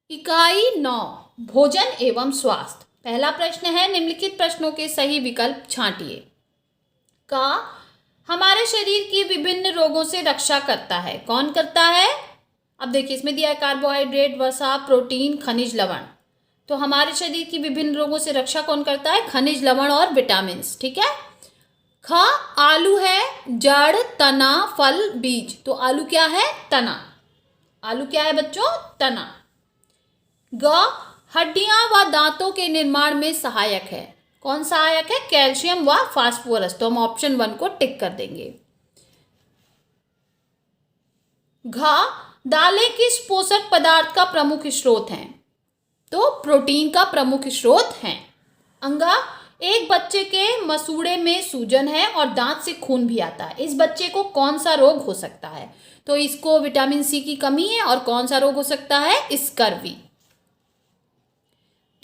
इकाई 9 भोजन एवं स्वास्थ्य। पहला प्रश्न है, निम्नलिखित प्रश्नों के सही विकल्प छांटिए। का हमारे शरीर की विभिन्न रोगों से रक्षा करता है। कौन करता है? अब देखिए इसमें दिया है कार्बोहाइड्रेट, वसा, प्रोटीन, खनिज, लवण। तो हमारे शरीर की विभिन्न रोगों से रक्षा कौन करता है? खनिज, लवण और विटामिन। ठीक है। ख आलू है जड़, तना, फल, बीज। तो आलू क्या है? तना। आलू क्या है बच्चों? तना। ग हड्डियां व दांतों के निर्माण में सहायक है। कौन सहायक है? कैल्शियम व फास्फोरस। तो हम ऑप्शन 1 को टिक कर देंगे। घ दालें किस पोषक पदार्थ का प्रमुख स्रोत हैं? तो प्रोटीन का प्रमुख स्रोत हैं। अंगा एक बच्चे के मसूड़े में सूजन है और दांत से खून भी आता है। इस बच्चे को कौन सा रोग हो सकता है? तो इसको विटामिन सी की कमी है। और कौन सा रोग हो सकता है? स्कर्वी।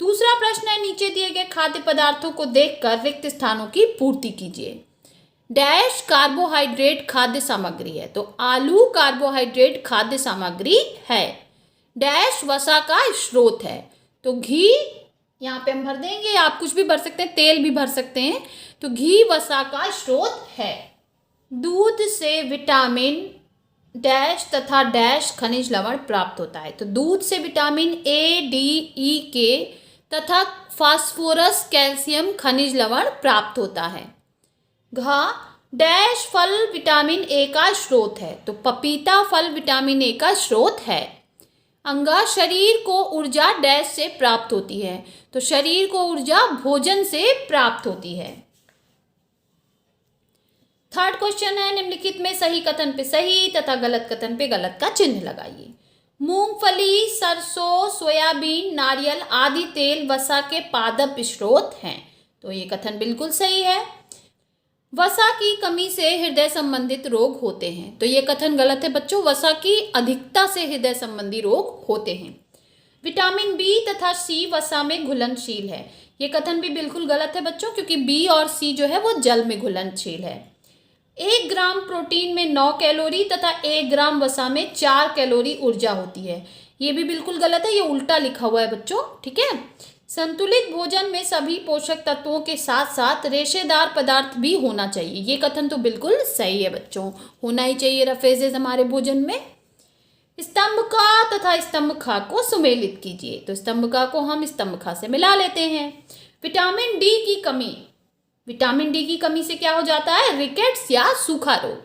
दूसरा प्रश्न है, नीचे दिए गए खाद्य पदार्थों को देखकर रिक्त स्थानों की पूर्ति कीजिए। डैश कार्बोहाइड्रेट खाद्य सामग्री है। तो आलू कार्बोहाइड्रेट खाद्य सामग्री है। डैश वसा का स्रोत है। तो घी यहाँ पे हम भर देंगे, आप कुछ भी भर सकते हैं, तेल भी भर सकते हैं। तो घी वसा का स्रोत है। दूध से विटामिन डैश तथा डैश खनिज लवण प्राप्त होता है। तो दूध से विटामिन ए, डी, ई, के तथा फास्फोरस, कैल्शियम, खनिज लवण प्राप्त होता है। घ डैश फल विटामिन ए का स्रोत है। तो पपीता फल विटामिन ए का स्रोत है। अंगा शरीर को ऊर्जा डैश से प्राप्त होती है। तो शरीर को ऊर्जा भोजन से प्राप्त होती है। थर्ड क्वेश्चन है, निम्नलिखित में सही कथन पे सही तथा गलत कथन पे गलत का चिन्ह लगाइए। मूंगफली, सरसों, सोयाबीन, नारियल आदि तेल वसा के पादप स्रोत हैं। तो ये कथन बिल्कुल सही है। वसा की कमी से हृदय संबंधित रोग होते हैं। तो ये कथन गलत है बच्चों। वसा की अधिकता से हृदय संबंधी रोग होते हैं। विटामिन बी तथा सी वसा में घुलनशील है। ये कथन भी बिल्कुल गलत है बच्चों, क्योंकि बी और सी जो है वो जल में घुलनशील है। 1 ग्राम प्रोटीन में 9 कैलोरी तथा 1 ग्राम वसा में 4 कैलोरी ऊर्जा होती है। ये भी बिल्कुल गलत है, ये उल्टा लिखा हुआ है बच्चों। ठीक है। संतुलित भोजन में सभी पोषक तत्वों के साथ साथ रेशेदार पदार्थ भी होना चाहिए। ये कथन तो बिल्कुल सही है बच्चों, होना ही चाहिए रफेजेज हमारे भोजन में। स्तंभ का तथा स्तंभ खा को सुमेलित कीजिए। तो स्तंभ का को हम स्तंभ खा से मिला लेते हैं। विटामिन डी की कमी। विटामिन डी की कमी से क्या हो जाता है? रिकेट्स या सूखा रोग।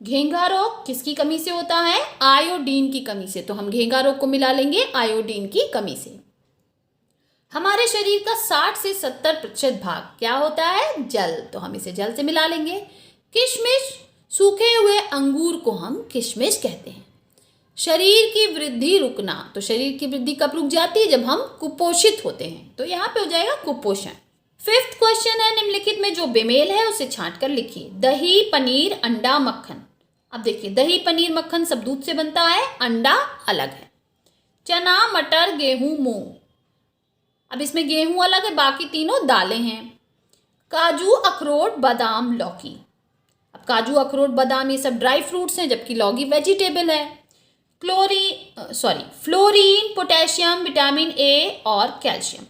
घेंघा रोग किसकी कमी से होता है? आयोडीन की कमी से। तो हम घेंघा रोग को मिला लेंगे आयोडीन की कमी से। हमारे शरीर का 60 से 70% भाग क्या होता है? जल। तो हम इसे जल से मिला लेंगे। किशमिश, सूखे हुए अंगूर को हम किशमिश कहते हैं। शरीर की वृद्धि रुकना। तो शरीर की वृद्धि कब रुक जाती है? जब हम कुपोषित होते हैं। तो यहाँ पे हो जाएगा कुपोषण। 5th क्वेश्चन है, निम्नलिखित में जो बेमेल है उसे छांट कर लिखिए। दही, पनीर, अंडा, मक्खन। अब देखिए दही, पनीर, मक्खन सब दूध से बनता है, अंडा अलग है। चना, मटर, गेहूं, मूंग। अब इसमें गेहूं अलग है, बाकी तीनों दालें हैं। काजू, अखरोट, बादाम, लौकी। अब काजू, अखरोट, बादाम ये सब ड्राई फ्रूट्स हैं, जबकि लौकी वेजिटेबल है। फ्लोरीन, पोटेशियम, विटामिन ए और कैल्शियम।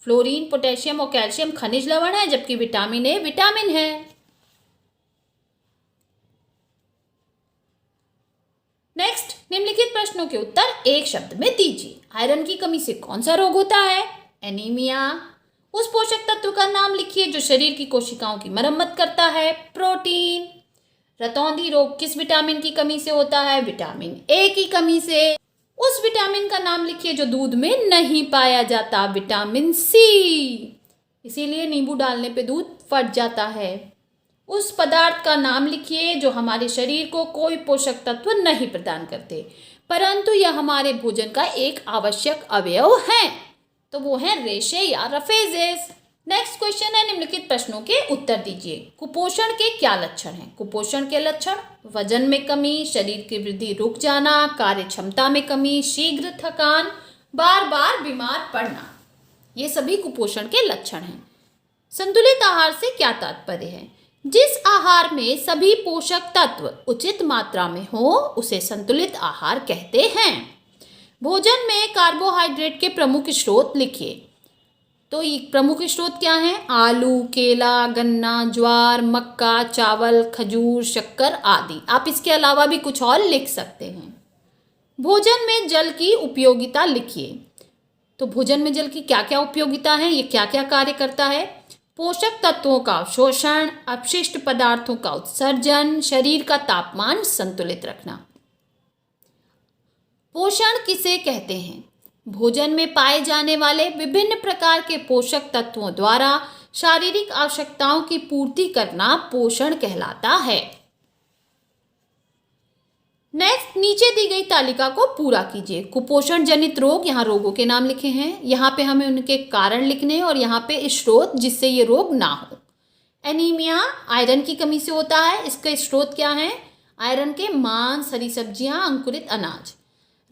फ्लोरीन, पोटेशियम और कैल्शियम खनिज लवण है, जबकि विटामिन ए विटामिन है। नेक्स्ट, निम्नलिखित प्रश्नों के उत्तर एक शब्द में दीजिए। आयरन की कमी से कौन सा रोग होता है? एनीमिया। उस पोषक तत्व का नाम लिखिए जो शरीर की कोशिकाओं की मरम्मत करता है। प्रोटीन। रतौंधी रोग किस विटामिन की कमी से होता है? विटामिन ए की कमी से। उस विटामिन का नाम लिखिए जो दूध में नहीं पाया जाता। Vitamin C. इसीलिए नींबू डालने पे दूध फट जाता है। उस पदार्थ का नाम लिखिए जो हमारे शरीर को कोई पोषक तत्व नहीं प्रदान करते, परंतु यह हमारे भोजन का एक आवश्यक अवयव है। तो वो है रेशे या रफेजेस। नेक्स्ट क्वेश्चन है, निम्नलिखित प्रश्नों के उत्तर दीजिए। कुपोषण के क्या लक्षण हैं? कुपोषण के लक्षण: वजन में कमी, शरीर की वृद्धि रुक जाना, कार्य क्षमता में कमी, शीघ्र थकान, बार बार बीमार पड़ना। ये सभी कुपोषण के लक्षण हैं। संतुलित आहार से क्या तात्पर्य है? जिस आहार में सभी पोषक तत्व उचित मात्रा में हो उसे संतुलित आहार कहते हैं। भोजन में कार्बोहाइड्रेट के प्रमुख स्रोत लिखिए। तो ये प्रमुख स्रोत क्या हैं? आलू, केला, गन्ना, ज्वार, मक्का, चावल, खजूर, शक्कर आदि। आप इसके अलावा भी कुछ और लिख सकते हैं। भोजन में जल की उपयोगिता लिखिए। तो भोजन में जल की क्या क्या उपयोगिता है, ये क्या क्या कार्य करता है? पोषक तत्वों का शोषण, अपशिष्ट पदार्थों का उत्सर्जन, शरीर का तापमान संतुलित रखना। पोषण किसे कहते हैं? भोजन में पाए जाने वाले विभिन्न प्रकार के पोषक तत्वों द्वारा शारीरिक आवश्यकताओं की पूर्ति करना पोषण कहलाता है। नेक्स्ट, नीचे दी गई तालिका को पूरा कीजिए। कुपोषण जनित रोग, यहाँ रोगों के नाम लिखे हैं, यहाँ पे हमें उनके कारण लिखने हैं और यहाँ पे स्रोत जिससे ये रोग ना हो। एनीमिया आयरन की कमी से होता है, इसका स्रोत क्या है? आयरन के मांस, हरी सब्जियां, अंकुरित अनाज।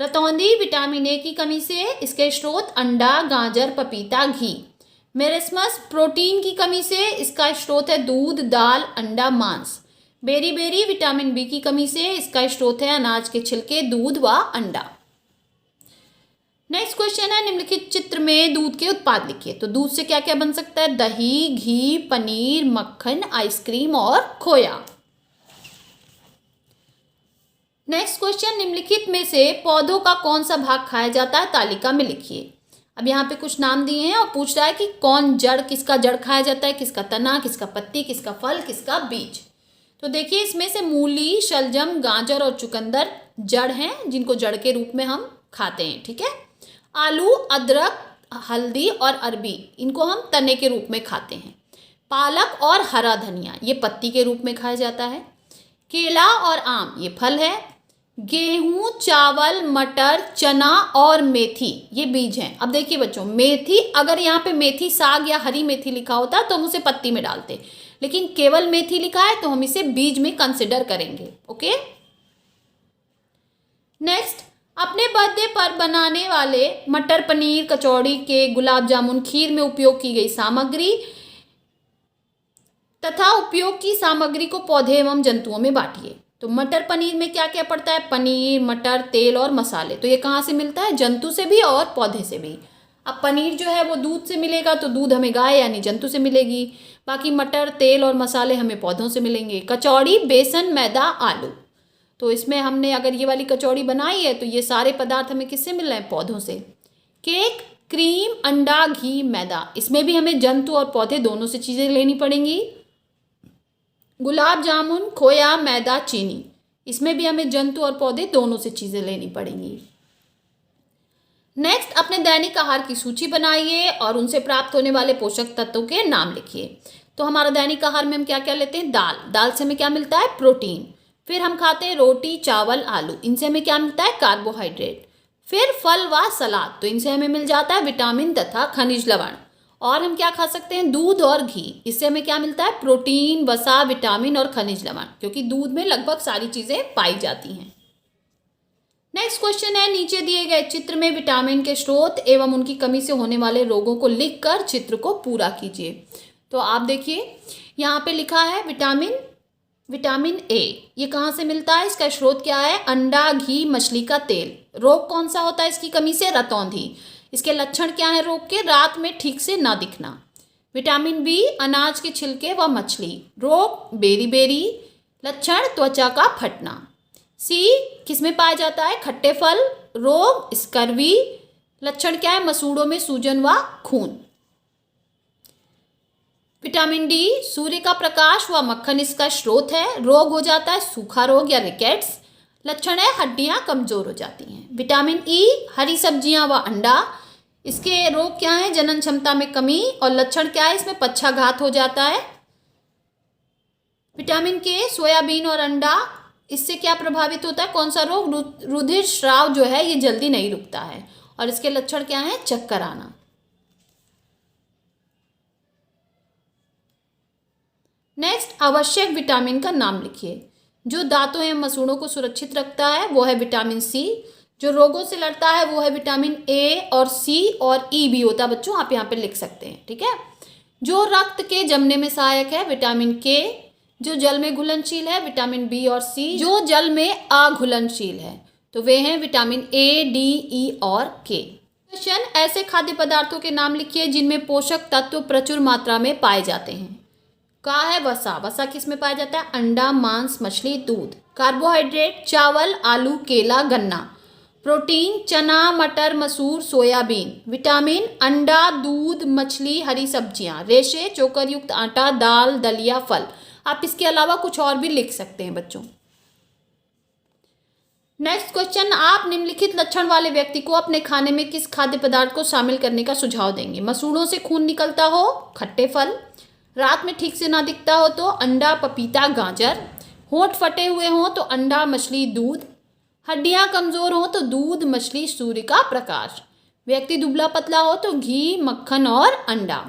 रतौंधी विटामिन ए की कमी से, इसके स्रोत अंडा, गाजर, पपीता, घी। मेरेस्मस प्रोटीन की कमी से, इसका स्रोत है दूध, दाल, अंडा, मांस। बेरी विटामिन बी की कमी से, इसका स्रोत है अनाज के छिलके, दूध व अंडा। नेक्स्ट क्वेश्चन है, निम्नलिखित चित्र में दूध के उत्पाद लिखिए। तो दूध से क्या क्या बन सकता है? दही, घी, पनीर, मक्खन, आइसक्रीम और खोया। नेक्स्ट क्वेश्चन, निम्नलिखित में से पौधों का कौन सा भाग खाया जाता है? तालिका में लिखिए। अब यहाँ पे कुछ नाम दिए हैं और पूछ रहा है कि कौन जड़, किसका जड़ खाया जाता है, किसका तना, किसका पत्ती, किसका फल, किसका बीज। तो देखिए, इसमें से मूली, शलजम, गाजर और चुकंदर जड़ हैं, जिनको जड़ के रूप में हम खाते हैं। ठीक है। आलू, अदरक, हल्दी और अरबी, इनको हम तने के रूप में खाते हैं। पालक और हरा धनिया, ये पत्ती के रूप में खाया जाता है। केला और आम, ये फल है। गेहूं, चावल, मटर, चना और मेथी, ये बीज हैं। अब देखिए बच्चों, मेथी, अगर यहाँ पे मेथी साग या हरी मेथी लिखा होता तो हम उसे पत्ती में डालते, लेकिन केवल मेथी लिखा है तो हम इसे बीज में कंसिडर करेंगे। ओके। नेक्स्ट, अपने बर्थडे पर बनाने वाले मटर पनीर, कचौड़ी, केक, गुलाब जामुन, खीर में उपयोग की गई सामग्री तथा उपयोग की सामग्री को पौधे एवं जंतुओं में बांटिए। तो मटर पनीर में क्या क्या पड़ता है? पनीर, मटर, तेल और मसाले। तो ये कहाँ से मिलता है? जंतु से भी और पौधे से भी। अब पनीर जो है वो दूध से मिलेगा, तो दूध हमें गाय यानी जंतु से मिलेगी। बाकी मटर, तेल और मसाले हमें पौधों से मिलेंगे। कचौड़ी, बेसन, मैदा, आलू। तो इसमें हमने अगर ये वाली कचौड़ी बनाई है तो ये सारे पदार्थ हमें किससे मिल रहे हैं? पौधों से। केक, क्रीम, अंडा, घी, मैदा, इसमें भी हमें जंतु और पौधे दोनों से चीज़ें लेनी पड़ेंगी। गुलाब जामुन, खोया, मैदा, चीनी, इसमें भी हमें जंतु और पौधे दोनों से चीज़ें लेनी पड़ेंगी। नेक्स्ट, अपने दैनिक आहार की सूची बनाइए और उनसे प्राप्त होने वाले पोषक तत्वों के नाम लिखिए। तो हमारा दैनिक आहार में हम क्या क्या लेते हैं? दाल। दाल से हमें क्या मिलता है? प्रोटीन। फिर हम खाते हैं रोटी, चावल, आलू, इनसे हमें क्या मिलता है? कार्बोहाइड्रेट। फिर फल व सलाद, तो इनसे हमें मिल जाता है विटामिन तथा खनिज लवण। और हम क्या खा सकते हैं? दूध और घी, इससे हमें क्या मिलता है? प्रोटीन, वसा, विटामिन और खनिज लवण, क्योंकि दूध में लगभग सारी चीज़ें पाई जाती हैं। नेक्स्ट क्वेश्चन है, नीचे दिए गए चित्र में विटामिन के स्रोत एवं उनकी कमी से होने वाले रोगों को लिखकर चित्र को पूरा कीजिए। तो आप देखिए, यहाँ पे लिखा है विटामिन ए, ये कहाँ से मिलता है? इसका स्रोत क्या है? अंडा, घी, मछली का तेल। रोग कौन सा होता है इसकी कमी से? रतौंधी। इसके लक्षण क्या है रोग के? रात में ठीक से ना दिखना। विटामिन बी, अनाज के छिलके व मछली। रोग बेरी। लक्षण त्वचा का फटना। सी, किसमें पाया जाता है? खट्टे फल। रोग स्कर्वी। लक्षण क्या है? मसूड़ों में सूजन व खून। विटामिन डी, सूर्य का प्रकाश व मक्खन इसका स्रोत है। रोग हो जाता है सूखा रोग या रिकेट्स। लक्षण है हड्डियां कमजोर हो जाती हैं। विटामिन ई, हरी सब्जियां व अंडा, इसके रोग क्या है? जनन क्षमता में कमी। और लक्षण क्या है? इसमें पक्षाघात हो जाता है। विटामिन के, सोयाबीन और अंडा, इससे क्या प्रभावित होता है? कौन सा रोग? रुधिर स्राव जो है ये जल्दी नहीं रुकता है। और इसके लक्षण क्या है? चक्कर आना। नेक्स्ट, आवश्यक विटामिन का नाम लिखिए। जो दांतों एवं मसूड़ों को सुरक्षित रखता है वो है विटामिन सी। जो रोगों से लड़ता है वो है विटामिन ए और सी और ई भी होता है बच्चों, आप यहाँ पे लिख सकते हैं। ठीक है। जो रक्त के जमने में सहायक है विटामिन के। जो जल में घुलनशील है विटामिन बी और सी। जो जल में अघुलनशील है तो वे हैं विटामिन ए, डी, ई और के। क्वेश्चन, ऐसे खाद्य पदार्थों के नाम लिखिए जिनमें पोषक तत्व प्रचुर मात्रा में पाए जाते हैं। का है वसा। वसा किस में पाया जाता है? अंडा, मांस, मछली, दूध। कार्बोहाइड्रेट, चावल, आलू, केला, गन्ना। प्रोटीन, चना, मटर, मसूर, सोयाबीन। विटामिन, अंडा, दूध, मछली, हरी सब्जियां। रेशे, चोकर युक्त आटा, दाल, दलिया, फल। आप इसके अलावा कुछ और भी लिख सकते हैं बच्चों। नेक्स्ट क्वेश्चन, आप निम्नलिखित लक्षण वाले व्यक्ति को अपने खाने में किस खाद्य पदार्थ को शामिल करने का सुझाव देंगे? मसूड़ों से खून निकलता हो, खट्टे फल। रात में ठीक से ना दिखता हो तो अंडा, पपीता, गाजर। होंठ फटे हुए हों तो अंडा, मछली, दूध। हड्डियां कमजोर हो तो दूध, मछली, सूर्य का प्रकाश। व्यक्ति दुबला पतला हो तो घी, मक्खन और अंडा।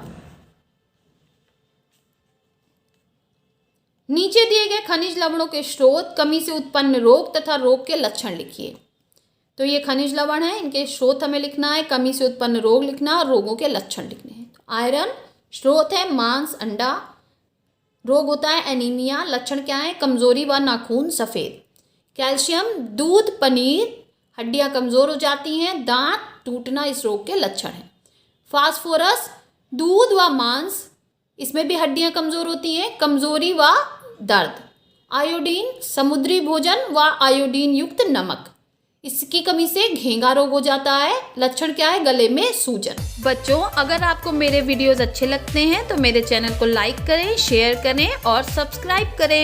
नीचे दिए गए खनिज लवणों के स्रोत, कमी से उत्पन्न रोग तथा रोग के लक्षण लिखिए। तो ये खनिज लवण है, इनके स्रोत हमें लिखना है, कमी से उत्पन्न रोग लिखना और रोगों के लक्षण लिखने हैं। तो आयरन स्रोत है मांस, अंडा। रोग होता है एनीमिया। लक्षण क्या है? कमजोरी व नाखून सफेद। कैल्शियम दूध, पनीर। हड्डियां कमजोर हो जाती हैं, दांत टूटना इस रोग के लक्षण हैं। फास्फोरस दूध व मांस, इसमें भी हड्डियां कमजोर होती हैं, कमजोरी व दर्द। आयोडीन समुद्री भोजन व आयोडीन युक्त नमक, इसकी कमी से घेंगा रोग हो जाता है। लक्षण क्या है? गले में सूजन। बच्चों, अगर आपको मेरे वीडियोस अच्छे लगते हैं तो मेरे चैनल को लाइक करें, शेयर करें और सब्सक्राइब करें।